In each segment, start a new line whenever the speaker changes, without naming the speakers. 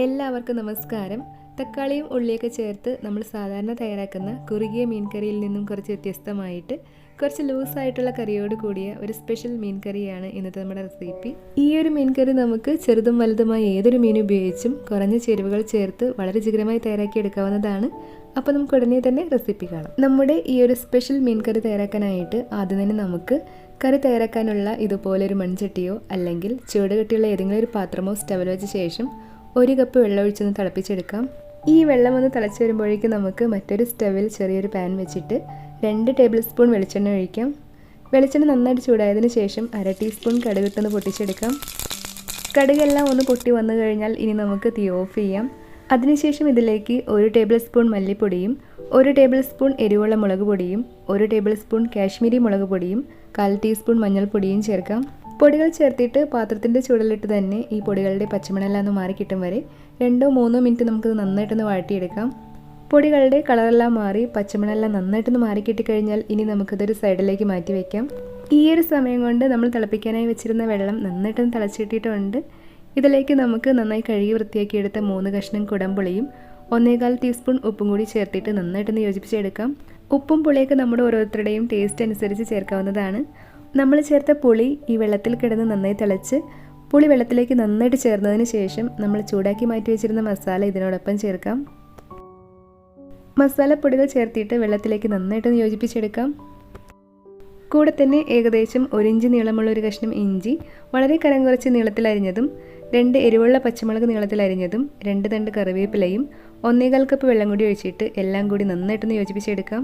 എല്ലാവർക്കും നമസ്കാരം. തക്കാളിയും ഉള്ളിയൊക്കെ ചേർത്ത് നമ്മൾ സാധാരണ തയ്യാറാക്കുന്ന കുറുകിയ മീൻ കറിയിൽ നിന്നും കുറച്ച് വ്യത്യസ്തമായിട്ട് കുറച്ച് ലൂസായിട്ടുള്ള കറിയോട് കൂടിയ ഒരു സ്പെഷ്യൽ മീൻ കറിയാണ് ഇന്നത്തെ നമ്മുടെ റെസിപ്പി. ഈ ഒരു മീൻ കറി നമുക്ക് ചെറുതും വലുതുമായ ഏതൊരു മീൻ ഉപയോഗിച്ചും കുറഞ്ഞ ചേരുവകൾ ചേർത്ത് വളരെ രുചികരമായി തയ്യാറാക്കി എടുക്കാവുന്നതാണ്. അപ്പോൾ നമുക്ക് ഉടനെ തന്നെ റെസിപ്പി കാണാം. നമ്മുടെ ഈ ഒരു സ്പെഷ്യൽ മീൻ കറി തയ്യാറാക്കാനായിട്ട് ആദ്യം തന്നെ നമുക്ക് കറി തയ്യാറാക്കാനുള്ള ഇതുപോലെ ഒരു മൺചട്ടിയോ അല്ലെങ്കിൽ ചൂടുകട്ടിയുള്ള ഏതെങ്കിലും ഒരു പാത്രമോ സ്റ്റവിൽ വെച്ച ശേഷം 1 കപ്പ് വെള്ളം ഒഴിച്ചൊന്ന് തിളപ്പിച്ചെടുക്കാം. ഈ വെള്ളം ഒന്ന് തിളച്ച് വരുമ്പോഴേക്കും നമുക്ക് മറ്റൊരു സ്റ്റവിൽ ചെറിയൊരു പാൻ വെച്ചിട്ട് 2 ടേബിൾ സ്പൂൺ വെളിച്ചെണ്ണ ഒഴിക്കാം. വെളിച്ചെണ്ണ നന്നായിട്ട് ചൂടായതിനു ശേഷം 1/2 ടീസ്പൂൺ കടുകിട്ടൊന്ന് പൊട്ടിച്ചെടുക്കാം. കടുകെല്ലാം ഒന്ന് പൊട്ടി വന്നു കഴിഞ്ഞാൽ ഇനി നമുക്ക് തീ ഓഫ് ചെയ്യാം. അതിനുശേഷം ഇതിലേക്ക് 1 ടേബിൾ സ്പൂൺ മല്ലിപ്പൊടിയും 1 ടേബിൾ സ്പൂൺ എരിവുള്ള മുളക് പൊടിയും 1 ടേബിൾ സ്പൂൺ കാശ്മീരി മുളക് പൊടിയും 1/4 ടീസ്പൂൺ മഞ്ഞൾപ്പൊടിയും ചേർക്കാം. പൊടികൾ ചേർത്തിട്ട് പാത്രത്തിൻ്റെ ചൂടിലിട്ട് തന്നെ ഈ പൊടികളുടെ പച്ചമണമെല്ലാം ഒന്ന് മാറി കിട്ടും വരെ 2-3 മിനിറ്റ് നമുക്കത് നന്നായിട്ടൊന്ന് വഴറ്റിയെടുക്കാം. പൊടികളുടെ കളറെല്ലാം മാറി പച്ചമണമെല്ലാം നന്നായിട്ടൊന്ന് മാറി കിട്ടിക്കഴിഞ്ഞാൽ ഇനി നമുക്കതൊരു സൈഡിലേക്ക് മാറ്റി വയ്ക്കാം. ഈ ഒരു സമയം കൊണ്ട് നമ്മൾ തിളപ്പിക്കാനായി വെച്ചിരുന്ന വെള്ളം നന്നായിട്ടൊന്ന് തിളച്ചിട്ടിട്ടുണ്ട്. ഇതിലേക്ക് നമുക്ക് നന്നായി കഴുകി വൃത്തിയാക്കിയെടുത്ത 3 കഷ്ണം കുടംപുളിയും 1/4 ടീസ്പൂൺ ഉപ്പും കൂടി ചേർത്തിട്ട് നന്നായിട്ടൊന്ന് യോജിപ്പിച്ചെടുക്കാം. ഉപ്പും പുളിയൊക്കെ നമ്മുടെ ഓരോരുത്തരുടെയും ടേസ്റ്റ് അനുസരിച്ച് ചേർക്കാവുന്നതാണ്. നമ്മൾ ചേർത്ത പുളി ഈ വെള്ളത്തിൽ കിടന്ന് നന്നായി തിളച്ച് പുളി വെള്ളത്തിലേക്ക് നന്നായിട്ട് ചേർന്നതിന് ശേഷം നമ്മൾ ചൂടാക്കി മാറ്റി വെച്ചിരുന്ന മസാല ഇതിനോടൊപ്പം ചേർക്കാം. മസാലപ്പൊടികൾ ചേർത്തിട്ട് വെള്ളത്തിലേക്ക് നന്നായിട്ടൊന്ന് യോജിപ്പിച്ചെടുക്കാം. കൂടെ തന്നെ ഏകദേശം 1 ഇഞ്ച് നീളമുള്ള ഒരു കഷ്ണം ഇഞ്ചി വളരെ കനം കുറച്ച് നീളത്തിൽ അരിഞ്ഞതും 2 എരിവുള്ള പച്ചമുളക് നീളത്തിൽ അരിഞ്ഞതും 2 തണ്ട് കറിവേപ്പിലയും 1/4 കപ്പ് വെള്ളം കൂടി ഒഴിച്ചിട്ട് എല്ലാം കൂടി നന്നായിട്ടൊന്ന് യോജിപ്പിച്ചെടുക്കാം.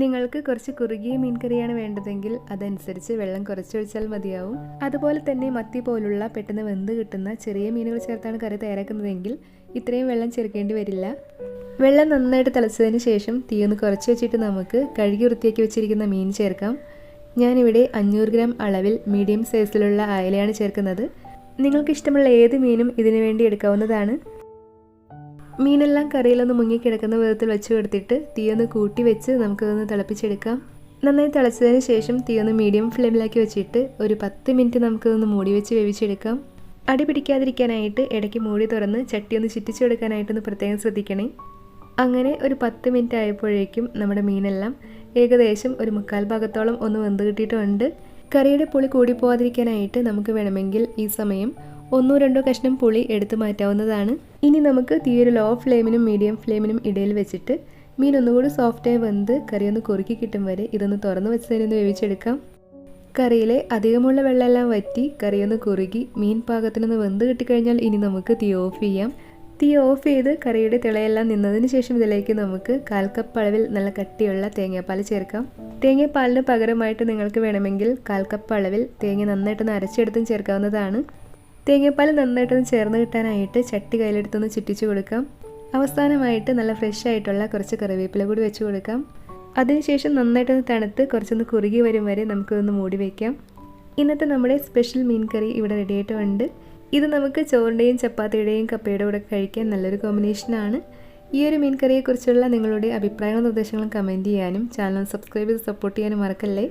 നിങ്ങൾക്ക് കുറച്ച് കുറുകിയ മീൻ കറിയാണ് വേണ്ടതെങ്കിൽ അതനുസരിച്ച് വെള്ളം കുറച്ചൊഴിച്ചാൽ മതിയാവും. അതുപോലെ തന്നെ മത്തി പോലുള്ള പെട്ടെന്ന് വെന്ത് കിട്ടുന്ന ചെറിയ മീനുകൾ ചേർത്താണ് കറി തയ്യാറാക്കുന്നതെങ്കിൽ ഇത്രയും വെള്ളം ചേർക്കേണ്ടി വരില്ല. വെള്ളം നന്നായിട്ട് തിളച്ചതിന് ശേഷം തീയൊന്ന് കുറച്ച് വെച്ചിട്ട് നമുക്ക് കഴുകി വൃത്തിയാക്കി വെച്ചിരിക്കുന്ന മീൻ ചേർക്കാം. ഞാനിവിടെ 500 ഗ്രാം അളവിൽ മീഡിയം സൈസിലുള്ള അയലയാണ് ചേർക്കുന്നത്. നിങ്ങൾക്ക് ഇഷ്ടമുള്ള ഏത് മീനും ഇതിനു വേണ്ടി എടുക്കാവുന്നതാണ്. മീനെല്ലാം കറിയിലൊന്ന് മുങ്ങിക്കിടക്കുന്ന വിധത്തിൽ വെച്ച് കൊടുത്തിട്ട് തീയൊന്ന് കൂട്ടി വെച്ച് നമുക്കതൊന്ന് തിളപ്പിച്ചെടുക്കാം. നന്നായി തിളച്ചതിന് ശേഷം തീയൊന്ന് മീഡിയം ഫ്ലെയിമിലാക്കി വെച്ചിട്ട് ഒരു 10 മിനിറ്റ് നമുക്കതൊന്ന് മൂടി വെച്ച് വേവിച്ചെടുക്കാം. അടി പിടിക്കാതിരിക്കാനായിട്ട് ഇടയ്ക്ക് മൂടി തുറന്ന് ചട്ടി ഒന്ന് ചുറ്റിച്ചു കൊടുക്കാനായിട്ടൊന്ന് പ്രത്യേകം ശ്രദ്ധിക്കണേ. അങ്ങനെ ഒരു 10 മിനിറ്റ് ആയപ്പോഴേക്കും നമ്മുടെ മീനെല്ലാം ഏകദേശം ഒരു 1/4 ഭാഗത്തോളം ഒന്ന് വെന്ത് കിട്ടിയിട്ടുണ്ട്. കറിയുടെ പുളി കൂടിപ്പോവാതിരിക്കാനായിട്ട് നമുക്ക് വേണമെങ്കിൽ ഈ സമയം 1-2 കഷ്ണം പുളി എടുത്തു മാറ്റാവുന്നതാണ്. ഇനി നമുക്ക് തീ ഒരു ലോ ഫ്ലെയിമിനും മീഡിയം ഫ്ലെയിമിനും ഇടയിൽ വെച്ചിട്ട് മീൻ ഒന്നുകൂടി സോഫ്റ്റായി വെന്ത് കറി ഒന്ന് കുറുക്കി കിട്ടും വരെ ഇതൊന്ന് തുറന്ന് വെച്ച് തന്നെ ഒന്ന് വേവിച്ചെടുക്കാം. കറിയിലെ അധികമുള്ള വെള്ളമെല്ലാം വറ്റി കറിയൊന്ന് കുറുകി മീൻ പാകത്തിനൊന്ന് വെന്ത് കിട്ടിക്കഴിഞ്ഞാൽ ഇനി നമുക്ക് തീ ഓഫ് ചെയ്യാം. തീ ഓഫ് ചെയ്ത് കറിയുടെ തിളയെല്ലാം നിന്നതിന് ശേഷം ഇതിലേക്ക് നമുക്ക് 1/4 കപ്പ് അളവിൽ നല്ല കട്ടിയുള്ള തേങ്ങാപ്പാൽ ചേർക്കാം. തേങ്ങാപ്പാലിന് പകരമായിട്ട് നിങ്ങൾക്ക് വേണമെങ്കിൽ 1/4 കപ്പ് അളവിൽ തേങ്ങ നന്നായിട്ടൊന്ന് അരച്ചെടുത്തും ചേർക്കാവുന്നതാണ്. തേങ്ങാപ്പാൽ നന്നായിട്ടൊന്ന് ചേർന്ന് കിട്ടാനായിട്ട് ചട്ടി കയ്യിലെടുത്തൊന്ന് ചുറ്റിച്ചു കൊടുക്കാം. അവസാനമായിട്ട് നല്ല ഫ്രഷ് ആയിട്ടുള്ള കുറച്ച് കറിവേപ്പില കൂടി വെച്ച് കൊടുക്കാം. അതിനുശേഷം നന്നായിട്ടൊന്ന് തണുത്ത് കുറച്ചൊന്ന് കുറുകി വരും വരെ നമുക്കൊന്ന് മൂടി വയ്ക്കാം. ഇന്നത്തെ നമ്മുടെ സ്പെഷ്യൽ മീൻ കറി ഇവിടെ റെഡി ആയിട്ടുണ്ട്. ഇത് നമുക്ക് ചോറിൻ്റെയും ചപ്പാത്തിയുടെയും കപ്പയുടെ കൂടെ കഴിക്കാൻ നല്ലൊരു കോമ്പിനേഷനാണ്. ഈ ഒരു മീൻ കറിയെക്കുറിച്ചുള്ള നിങ്ങളുടെ അഭിപ്രായങ്ങളും നിർദ്ദേശങ്ങളും കമൻറ്റ് ചെയ്യാനും ചാനൽ സബ്സ്ക്രൈബ് ചെയ്ത് സപ്പോർട്ട് ചെയ്യാനും മറക്കല്ലേ.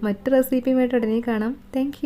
മറ്റു റെസിപ്പിയുമായിട്ട് ഉടനെ കാണാം. താങ്ക്